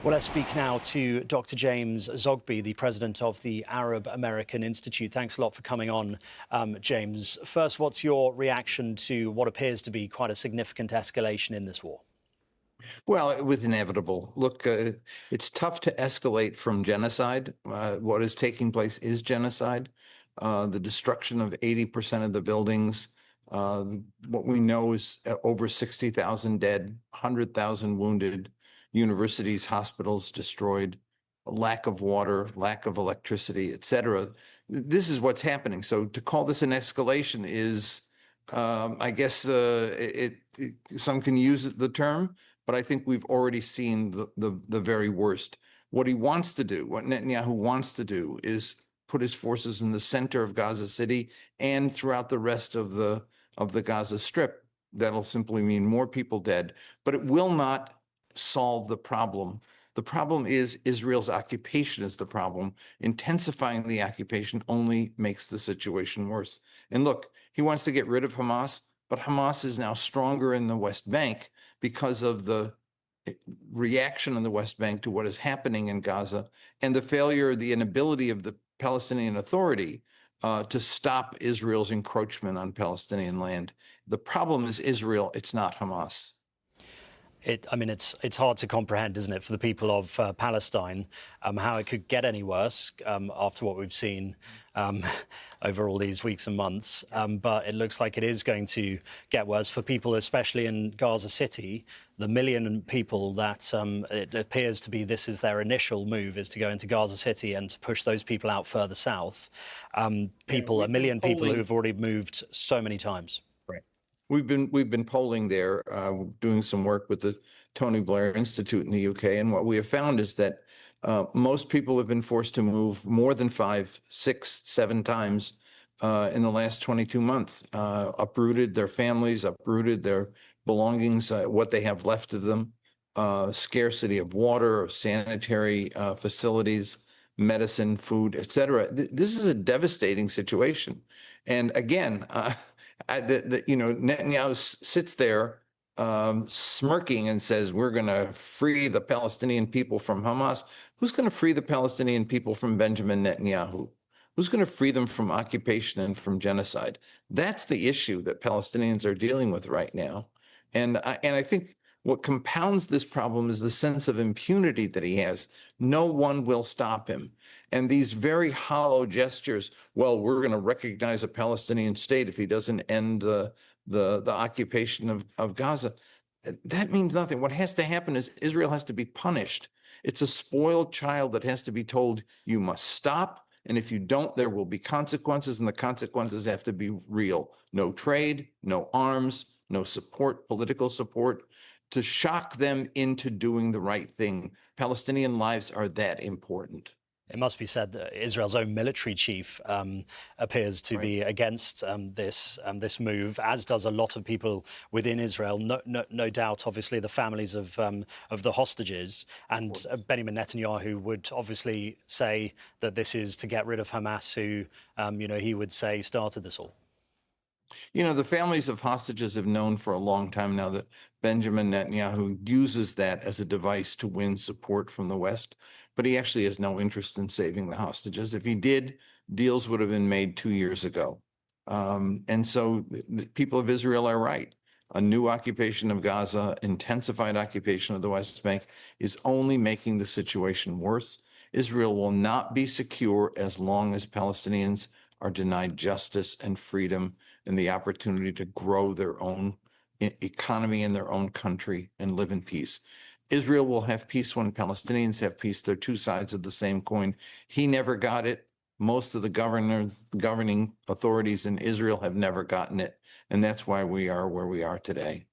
Well, let's speak now to Dr. James Zogby, the president of the Arab American Institute. Thanks a lot for coming on, James. First, what's your reaction to what appears to be quite a significant escalation in this war? Well, it was inevitable. Look, it's tough to escalate from genocide. What is taking place is genocide. The destruction of 80% of the buildings. What we know is over 60,000 dead, 100,000 wounded, universities, hospitals destroyed, a lack of water, lack of electricity, et cetera. This is what's happening. So to call this an escalation is, I guess, some can use the term, but I think we've already seen the very worst. What he wants to do, what Netanyahu wants to do, is put his forces in the center of Gaza City and throughout the rest of the Gaza Strip. That'll simply mean more people dead, but it will not solve the problem. The problem is Israel's occupation is the problem. Intensifying the occupation only makes the situation worse. And look, he wants to get rid of Hamas, but Hamas is now stronger in the West Bank because of the reaction in the West Bank to what is happening in Gaza and the failure, the inability of the Palestinian Authority to stop Israel's encroachment on Palestinian land. The problem is Israel, it's not Hamas. It's hard to comprehend, isn't it, for the people of Palestine, how it could get any worse after what we've seen over all these weeks and months. But it looks like it is going to get worse for people, especially in Gaza City. The million people that it appears to be this is their initial move, is to go into Gaza City and to push those people out further south. A million people who have already moved so many times. We've been polling there, doing some work with the Tony Blair Institute in the UK, and what we have found is that most people have been forced to move more than 5, 6, 7 times in the last 22 months. Uprooted their families, uprooted their belongings, what they have left of them, scarcity of water, sanitary facilities, medicine, food, etc. This is a devastating situation, and again. Netanyahu sits there smirking and says, we're going to free the Palestinian people from Hamas. Who's going to free the Palestinian people from Benjamin Netanyahu? Who's going to free them from occupation and from genocide? That's the issue that Palestinians are dealing with right now. And I think what compounds this problem is the sense of impunity that he has. No one will stop him. And these very hollow gestures, well, we're going to recognize a Palestinian state if he doesn't end the occupation of Gaza. That means nothing. What has to happen is Israel has to be punished. It's a spoiled child that has to be told, you must stop. And if you don't, there will be consequences, and the consequences have to be real. No trade, no arms, no support, political support, to shock them into doing the right thing. Palestinian lives are that important. It must be said that Israel's own military chief appears to be against this move, as does a lot of people within Israel. No doubt, obviously, the families of the hostages. And Benjamin Netanyahu would obviously say that this is to get rid of Hamas, who, he would say started this all. The families of hostages have known for a long time now that Benjamin Netanyahu uses that as a device to win support from the West, but he actually has no interest in saving the hostages. If he did, deals would have been made 2 years ago. And so the people of Israel are right. A new occupation of Gaza, intensified occupation of the West Bank, is only making the situation worse. Israel will not be secure as long as Palestinians are denied justice and freedom and the opportunity to grow their own economy in their own country and live in peace. Israel will have peace when Palestinians have peace. They're two sides of the same coin. He never got it. Most of the governing authorities in Israel have never gotten it. And that's why we are where we are today.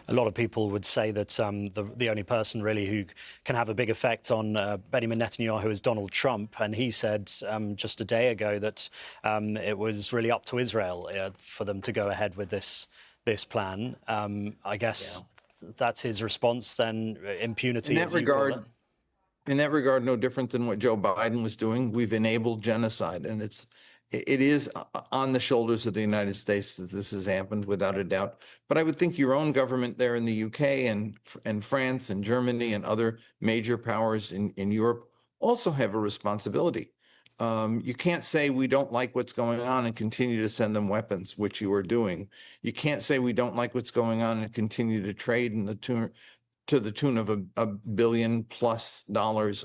A lot of people would say that the only person really who can have a big effect on Benjamin Netanyahu is Donald Trump. And he said just a day ago that it was really up to Israel for them to go ahead with this plan. I guess that's his response then, impunity. In that regard, no different than what Joe Biden was doing. We've enabled genocide, and it is on the shoulders of the United States that this has happened, without a doubt. But I would think your own government there in the UK and France and Germany and other major powers in Europe also have a responsibility. You can't say we don't like what's going on and continue to send them weapons, which you are doing. You can't say we don't like what's going on and continue to trade to the tune of $1 billion+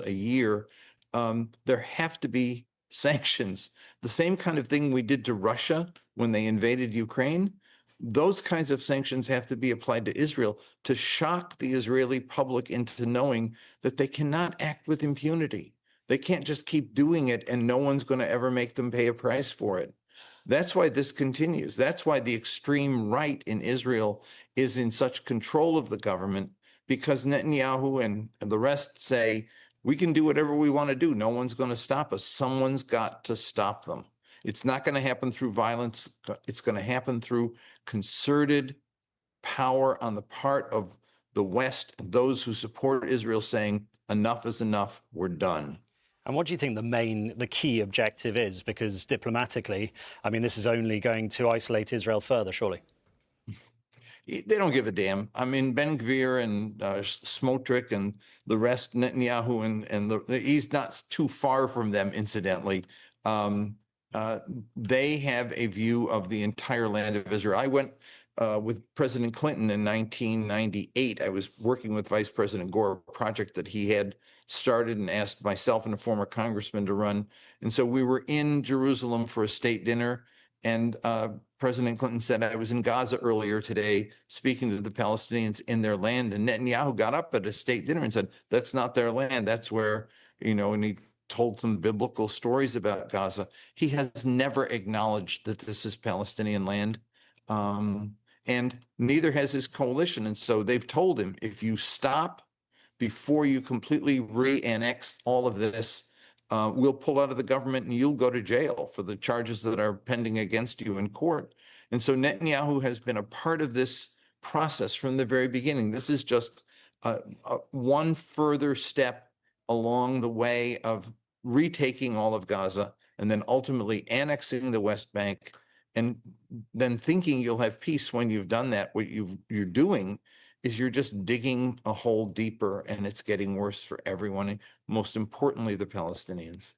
a year. There have to be sanctions. The same kind of thing we did to Russia when they invaded Ukraine. Those kinds of sanctions have to be applied to Israel to shock the Israeli public into knowing that they cannot act with impunity. They can't just keep doing it and no one's going to ever make them pay a price for it. That's why this continues. That's why the extreme right in Israel is in such control of the government, because Netanyahu and the rest say, we can do whatever we want to do. No one's going to stop us. Someone's got to stop them. It's not going to happen through violence. It's going to happen through concerted power on the part of the West, those who support Israel, saying, enough is enough, we're done. And what do you think the key objective is? Because diplomatically, I mean, this is only going to isolate Israel further, surely. They don't give a damn. I mean, Ben Gvir and Smotrich and the rest, Netanyahu, and he's not too far from them, incidentally. They have a view of the entire land of Israel. I went with President Clinton in 1998. I was working with Vice President Gore, a project that he had started and asked myself and a former congressman to run. And so we were in Jerusalem for a state dinner. And President Clinton said, I was in Gaza earlier today speaking to the Palestinians in their land. And Netanyahu got up at a state dinner and said, that's not their land. That's where, and he told some biblical stories about Gaza. He has never acknowledged that this is Palestinian land. And neither has his coalition. And so they've told him, if you stop before you completely re-annex all of this, we'll pull out of the government and you'll go to jail for the charges that are pending against you in court. And so Netanyahu has been a part of this process from the very beginning. This is just one further step along the way of retaking all of Gaza and then ultimately annexing the West Bank, and then thinking you'll have peace when you've done that. What you're doing is you're just digging a hole deeper, and it's getting worse for everyone, most importantly, the Palestinians.